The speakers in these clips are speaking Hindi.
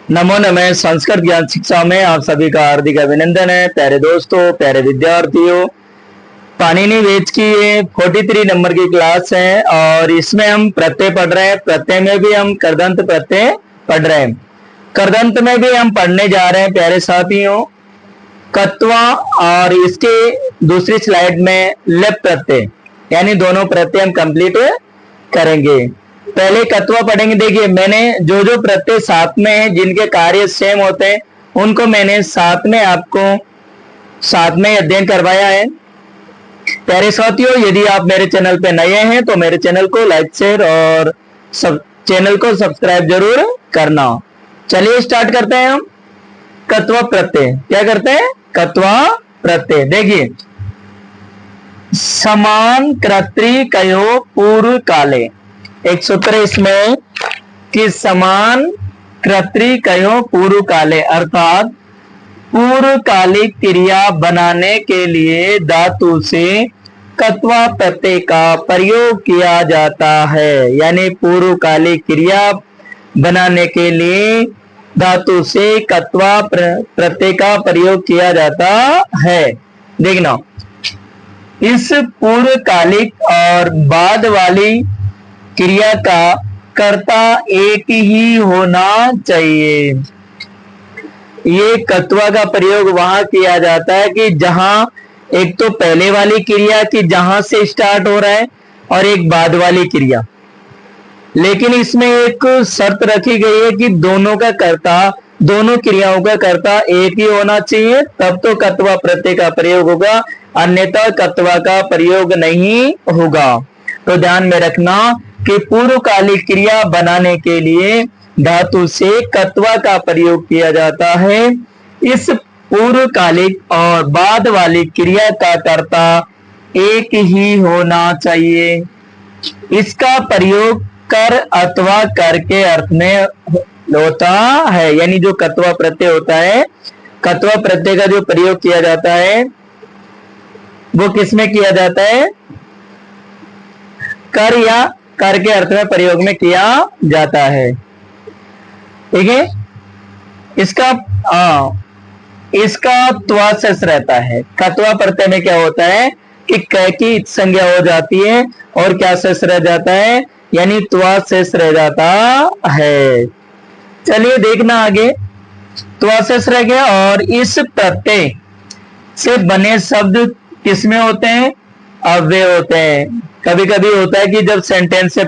नमो नमः। संस्कृत ज्ञान शिक्षा में आप सभी का हार्दिक अभिनंदन है। प्यारे दोस्तों, प्यारे विद्यार्थियों, पाणिनि वेद की ये 43 नंबर की क्लास है और इसमें हम प्रत्यय पढ़ रहे हैं। प्रत्यय में भी हम करदंत प्रत्यय पढ़ रहे हैं। करदंत में भी हम पढ़ने जा रहे हैं प्यारे साथियों कत्वा, और इसके दूसरी स्लाइड में लेप प्रत्यय, यानी दोनों प्रत्यय हम कंप्लीट करेंगे। पहले कत्वा पढ़ेंगे। देखिए, मैंने जो जो प्रत्यय साथ में है, जिनके कार्य सेम होते हैं, उनको मैंने साथ में आपको साथ में अध्ययन करवाया है। प्यारे साथियों, यदि आप मेरे चैनल पे नए हैं तो मेरे चैनल को लाइक शेयर और चैनल को सब्सक्राइब जरूर करना। चलिए स्टार्ट करते हैं हम। कत्वा प्रत्यय क्या करते हैं? कत्वा प्रत्यय। देखिए, समान कर्तृकयो पूर्व काले, एक सूत्र इसमें कि समान कर्तृकयो पूर्व काले, अर्थात पूर्व कालिक क्रिया बनाने के लिए धातु से कत्वा प्रत्यय का प्रयोग किया जाता है। यानी पूर्व कालिक क्रिया बनाने के लिए धातु से कत्वा प्रत्यय का प्रयोग किया जाता है। देखना, इस पूर्व कालिक और बाद वाली क्रिया का कर्ता एक ही होना चाहिए। ये कत्वा का प्रयोग वहां किया जाता है कि जहां एक तो पहले वाली क्रिया की जहां से स्टार्ट हो रहा है और एक बाद वाली क्रिया, लेकिन इसमें एक शर्त रखी गई है कि दोनों का कर्ता, दोनों क्रियाओं का कर्ता एक ही होना चाहिए, तब तो कत्वा प्रत्यय का प्रयोग होगा, अन्यथा कत्वा का प्रयोग नहीं होगा। तो ध्यान में रखना कि पूर्वकालिक क्रिया बनाने के लिए धातु से कत्वा का प्रयोग किया जाता है। इस पूर्वकालिक और बाद वाली क्रिया का कर्ता एक ही होना चाहिए। इसका प्रयोग कर अथवा कर के अर्थ में होता है। यानी जो कत्वा प्रत्यय होता है, कत्वा प्रत्यय का जो प्रयोग किया जाता है वो किसमें किया जाता है? कर या कर के अर्थ में प्रयोग में किया जाता है। ठीक है। इसका त्वा शेष रहता है। कत्वा प्रत्यय में क्या होता है कि क की संज्ञा हो जाती है और क्या शेष रह जाता है? यानी त्वा शेष रह जाता है। चलिए देखना आगे। त्वा शेष रह गया और इस प्रत्यय से बने शब्द किसमें होते हैं? अव्यय होते हैं। कभी कभी होता है कि जब सेंटेंस से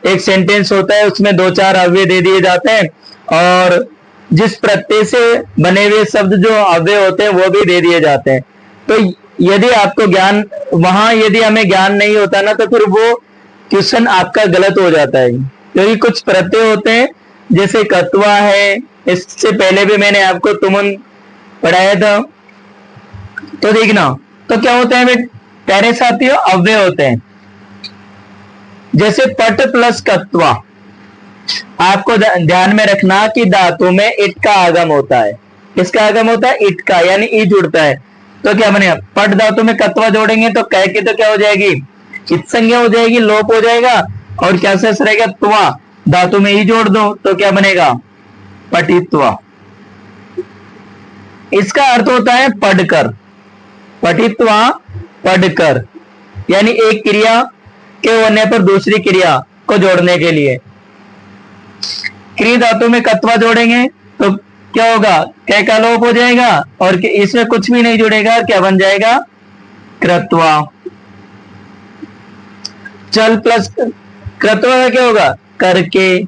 एक सेंटेंस होता है, उसमें दो चार अव्यय दे दिए जाते हैं और जिस प्रत्यय से बने हुए शब्द जो अव्यय होते हैं वो भी दे दिए जाते हैं। तो यदि आपको ज्ञान, वहां यदि हमें ज्ञान नहीं होता ना, तो फिर वो क्वेश्चन आपका गलत हो जाता है। क्योंकि कुछ प्रत्यय होते हैं, जैसे कत्वा है, इससे पहले भी मैंने आपको तुमन पढ़ाया था। तो देखना, तो क्या होता है प्यारे साथियों? अव्यय होते हैं। जैसे पट प्लस कत्वा, आपको ध्यान में रखना कि धातु में इट का आगम होता है। किसका आगम होता है? इट का, यानी ई जुड़ता है। तो क्या बनेगा? पट धातु में कत्वा जोड़ेंगे तो कह के तो क्या हो जाएगी? इत संज्ञा हो जाएगी, लोप हो जाएगा। और क्या शेष रहेगा? त्वा। धातु में ई जोड़ दो तो क्या बनेगा? पटित्वा। इसका अर्थ होता है पढ़कर। पठित्वा, पढ़कर, यानी एक क्रिया के होने पर दूसरी क्रिया को जोड़ने के लिए। क्रिया धातु में कत्वा जोड़ेंगे तो क्या होगा? कै का लोप हो जाएगा और इसमें कुछ भी नहीं जुड़ेगा, क्या बन जाएगा? कृत्वा। चल प्लस कृत्वा का क्या होगा? करके।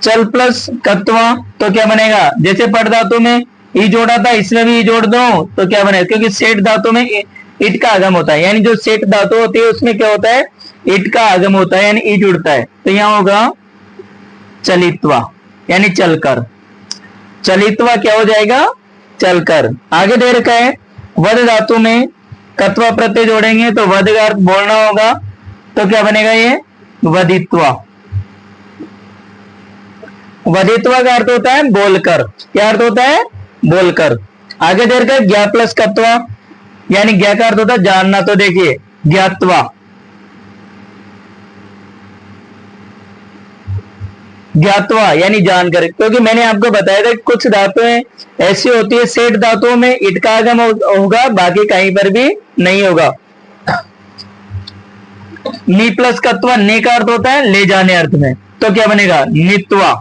चल प्लस कत्वा तो क्या बनेगा? जैसे पट धातु में ई जोड़ा था, इसमें भी ई जोड़ दो तो क्या बनेगा? क्योंकि सेठ धातु में इट का आगम होता है, यानी जो सेठ धातु होती है उसमें क्या होता है? इट का आगम होता है, यानी ई जुड़ता है। तो यहां होगा चलित्वा, यानी चलकर। चलित्वा क्या हो जाएगा? चलकर। आगे दे रखा है वध धातु में कत्वा प्रत्यय जोड़ेंगे तो वध का अर्थ बोलना होगा, तो क्या बनेगा? ये वधित्वा। वधित्वा का अर्थ होता है बोलकर। क्या अर्थ होता है? बोलकर। आगे दे रखा है ज्ञा प्लस कत्वा, यानी ज्ञा का अर्थ होता है जानना। तो देखिए, ज्ञात्वा। ज्ञातवा यानी जानकर, क्योंकि मैंने आपको बताया था कि कुछ धातुएं ऐसी होती है, सेठ धातुओं में इट का आगम होगा, बाकी कहीं पर भी नहीं होगा। नी प्लस कत्वा, ने का अर्थ होता है ले जाने अर्थ में, तो क्या बनेगा नित्वा,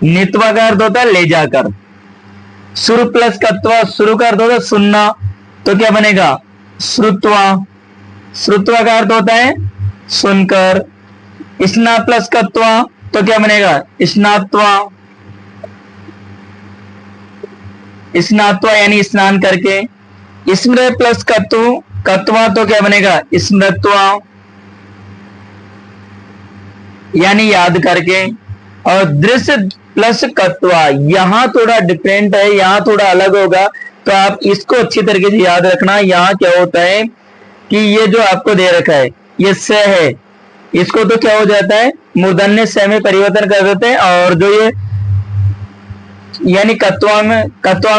नित्वा का अर्थ होता है ले जाकर। सुर प्लस कत्वा, सुरु का अर्थ होता है सुनना, तो क्या बनेगा श्रुत्वा, श्रुत्वा का अर्थ होता है सुनकर। स्ना प्लस कत्वा, तो क्या बनेगा स्नात्वा, स्नात्वा यानी स्नान करके। स्मृत प्लस कत्व, कत्वा, तो क्या बनेगा स्मृत्वा यानी याद करके। और दृश्य प्लस कत्वा, यहां थोड़ा डिफरेंट है, यहां थोड़ा अलग होगा, तो आप इसको अच्छी तरीके से याद रखना। यहां क्या होता है कि ये जो आपको दे रखा है ये स है, इसको तो क्या हो जाता है मूर्धन्य स में परिवर्तन कर देते हैं, और जो ये यानी कत्वा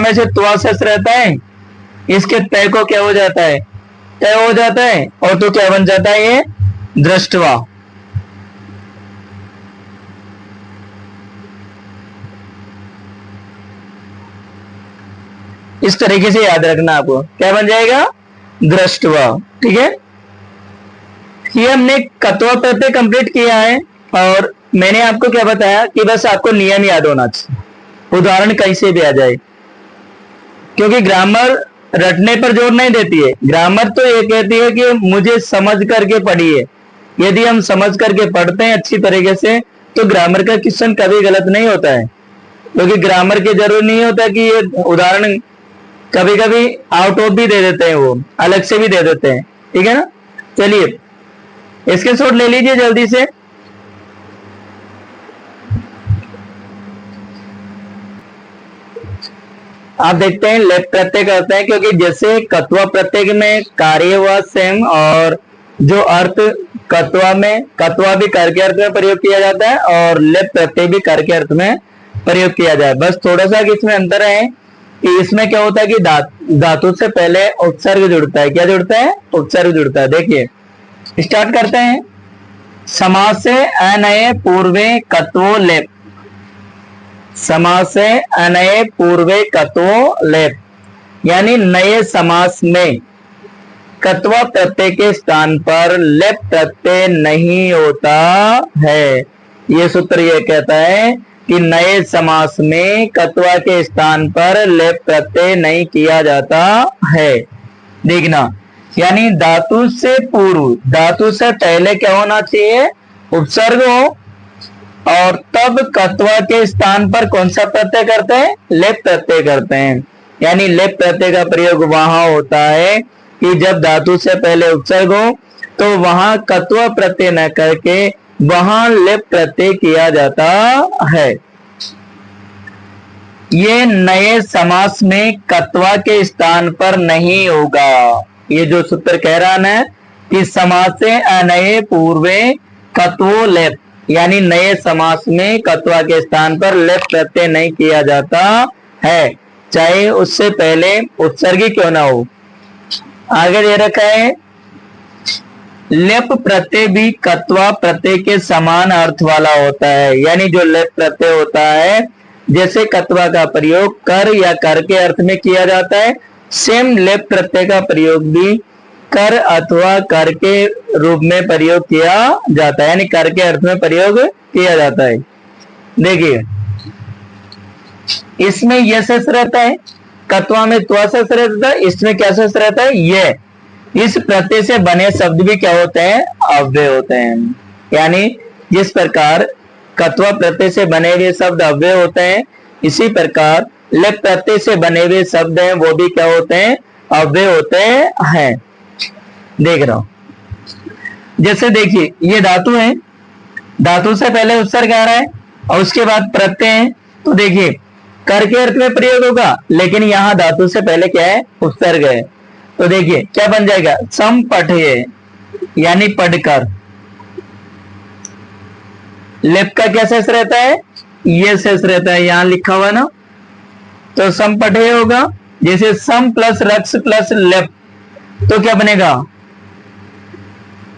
में से त्वा शेष रहता है, इसके तय को क्या हो जाता है तय हो जाता है, और तो क्या बन जाता है ये दृष्टवा। इस तरीके से याद रखना, आपको क्या बन जाएगा दृष्टवा। ठीक है, ये हमने कत्वा प्रत्यय कंप्लीट किया है, और मैंने आपको क्या बताया कि बस आपको नियम याद होना चाहिए, उदाहरण कहीं से भी आ जाए, क्योंकि ग्रामर रटने पर जोर नहीं देती है। ग्रामर तो ये कहती है कि मुझे समझ करके पढ़िए। यदि हम समझ करके पढ़ते हैं अच्छी तरीके से, तो ग्रामर का क्वेश्चन कभी गलत नहीं होता है, क्योंकि ग्रामर की जरूरत नहीं होता कि ये उदाहरण कभी कभी आउट ऑफ भी दे देते हैं, वो अलग से भी दे देते हैं। ठीक है ना, चलिए स्क्रीनशॉट ले लीजिए जल्दी से। आप देखते हैं लेफ्ट प्रत्यय करते हैं, क्योंकि जैसे कत्वा प्रत्यय में कार्य हुआ सेम, और जो अर्थ कत्वा में, कत्वा भी कर के अर्थ में प्रयोग किया जाता है, और लेफ्ट प्रत्यय भी कर के अर्थ में प्रयोग किया जाए। बस थोड़ा सा इसमें अंतर है कि इसमें क्या होता है कि धातु से पहले उपसर्ग जुड़ता है। क्या जुड़ता है उपसर्ग जुड़ता है। देखिए स्टार्ट करते हैं। समास से अनये पूर्वे कत्वो लेप, समास से अनये पूर्वे कत्वो लेप, यानी नए समास में कत्वा प्रत्यय के स्थान पर लेप प्रत्यय नहीं होता है। ये सूत्र ये कहता है कि नए समास में कत्वा के स्थान पर लेप प्रत्यय नहीं किया जाता है। देखना, यानी धातु से पूर्व, धातु से पहले क्या होना चाहिए उपसर्ग हो, और तब कत्वा के स्थान पर कौन सा प्रत्यय करते हैं लेप प्रत्यय करते हैं। यानी लेप प्रत्यय का प्रयोग वहां होता है कि जब धातु से पहले उपसर्ग हो, तो वहां कत्वा प्रत्यय न करके वहां लेप प्रत्यय किया जाता है। ये नए समास में कत्वा के स्थान पर नहीं होगा। ये जो सूत्र कह रहा है कि समास से अनये पूर्वे कत्वो लेप, यानी नए समास में कत्वा के स्थान पर लेप प्रत्यय नहीं किया जाता है, चाहे उससे पहले उपसर्ग क्यों ना हो। आगे दे रखा है लेप प्रत्यय भी कत्वा प्रत्यय के समान अर्थ वाला होता है। यानी जो लेप प्रत्यय होता है, जैसे कत्वा का प्रयोग कर या कर के अर्थ में किया जाता है, सेम लेप प्रत्यय का प्रयोग भी कर अथवा कर के रूप में प्रयोग किया जाता है, यानी कर के अर्थ में प्रयोग किया जाता है। देखिए इसमें यह शेष रहता है, कत्वा में त्वा शेष रहता है, इसमें क्या शेष रहता है ये। इस प्रत्यय से बने शब्द भी क्या होते हैं अव्यय होते हैं। यानी जिस प्रकार कत्वा प्रत्यय से बने हुए शब्द अव्यय होते हैं, इसी प्रकार लेप प्रत्यय से बने हुए शब्द हैं वो भी क्या होते हैं अव्यय होते हैं। देख रहा हूं, जैसे देखिए ये धातु है, धातु से पहले उपसर्ग आ रहा है और उसके बाद प्रत्यय है, तो देखिए कर के अर्थ में प्रयोग होगा, लेकिन यहां धातु से पहले क्या है उपसर्ग है। तो देखिए क्या बन जाएगा सम पठये, यानी पढ़कर। लेप का क्या शेष रहता है ये शेष रहता है, यहां लिखा हुआ ना, तो सम पठये होगा। जैसे सम प्लस रक्ष प्लस लेप, तो क्या बनेगा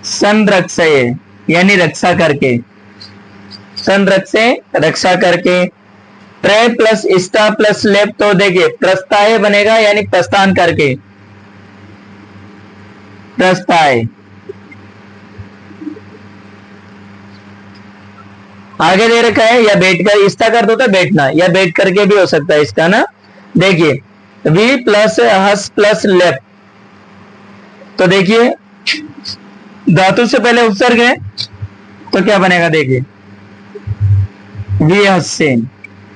संरक्षये, यानी रक्षा करके। संरक्ष से रक्षा करके। प्र प्लस स्टा प्लस लेप, तो देखिए प्रस्ताय बनेगा यानी प्रस्थान करके, प्रस्ताय। आगे दे रखा है या बैठ कर, इसका कर दो तो बैठना, या बैठ करके भी हो सकता है इसका ना। देखिए वी प्लस हस प्लस लेप, तो देखिए धातु से पहले उपसर्ग है तो क्या बनेगा, देखिए वी हस्से,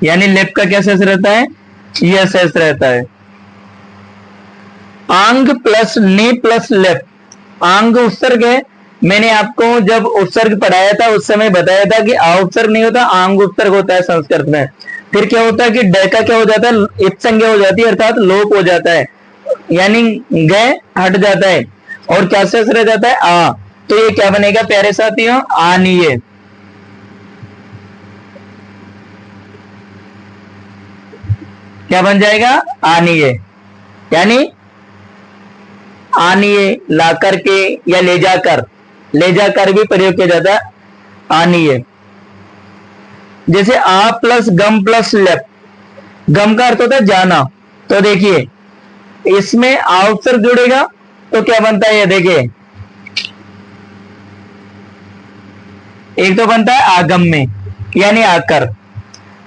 यानी लेप का क्या शेष रहता है, यह शेष रहता है। आंग प्लस नी प्लस लेप, आंग उपसर्ग है, मैंने आपको जब उपसर्ग पढ़ाया था उस समय बताया था कि आ उपसर्ग नहीं होता, आंग उपसर्ग होता है संस्कृत में। फिर क्या होता है कि ड का क्या हो जाता है, इत्संज्ञा हो जाती है, अर्थात लोप हो जाता है, यानी ग हट जाता है और क्या शेष रह जाता है, आ। तो ये क्या बनेगा प्यारे साथियों, आनीय। क्या बन जाएगा, आनीय, यानी आनीय ला करके या ले जाकर, ले जाकर भी प्रयोग किया जाता है आनीय। जैसे आ प्लस गम प्लस लेप, गम का अर्थ होता है जाना, तो देखिए इसमें आ उपसर्ग जुड़ेगा तो क्या बनता है, ये देखिए एक तो बनता है आगम में यानी आकर,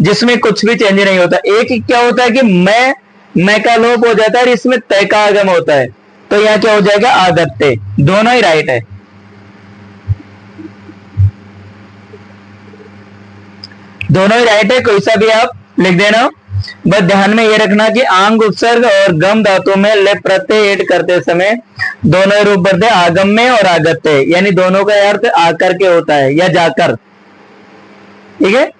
जिसमें कुछ भी चेंज नहीं होता। एक क्या होता है कि मैं का लोप हो जाता है और इसमें तय का आगम होता है, तो यहां क्या हो जाएगा, आगत्ते। दोनों ही राइट है। दोनों ही राइट है, कोई सा भी आप लिख देना। बस ध्यान में ये रखना कि आंग उपसर्ग और गम धातु में लेप प्रत्यय ऐड करते समय दोनों ही रूप बनते, आगम में और आगत्ते, यानी दोनों का अर्थ आकर के होता है या जाकर। ठीक है,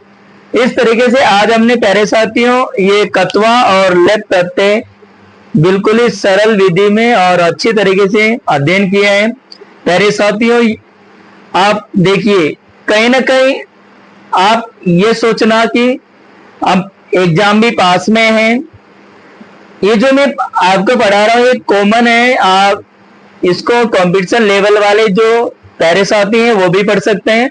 इस तरीके से आज हमने प्यारे साथियों ये कत्वा और लेप प्रत्यय बिल्कुल ही सरल विधि में और अच्छी तरीके से अध्ययन किया है। प्यारे साथियों आप देखिए, कहीं ना कहीं आप ये सोचना कि अब एग्जाम भी पास में है, ये जो मैं आपको पढ़ा रहा हूँ ये कॉमन है, आप इसको कंपटीशन लेवल वाले जो प्यारे साथी हैं वो भी पढ़ सकते हैं,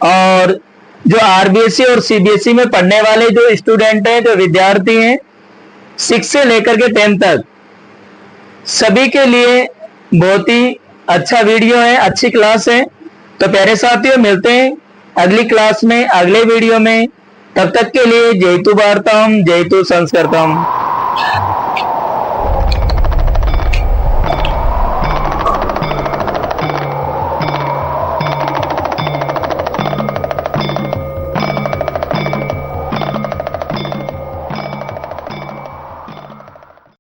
और जो आरबीएसई और सीबीएसई में पढ़ने वाले जो स्टूडेंट हैं, जो विद्यार्थी हैं 6 से लेकर के 10 तक, सभी के लिए बहुत ही अच्छा वीडियो है, अच्छी क्लास है। तो प्यारे साथियों मिलते हैं अगली क्लास में, अगले वीडियो में। तब तक के लिए जयतु भारतम, जयतु संस्कृतम।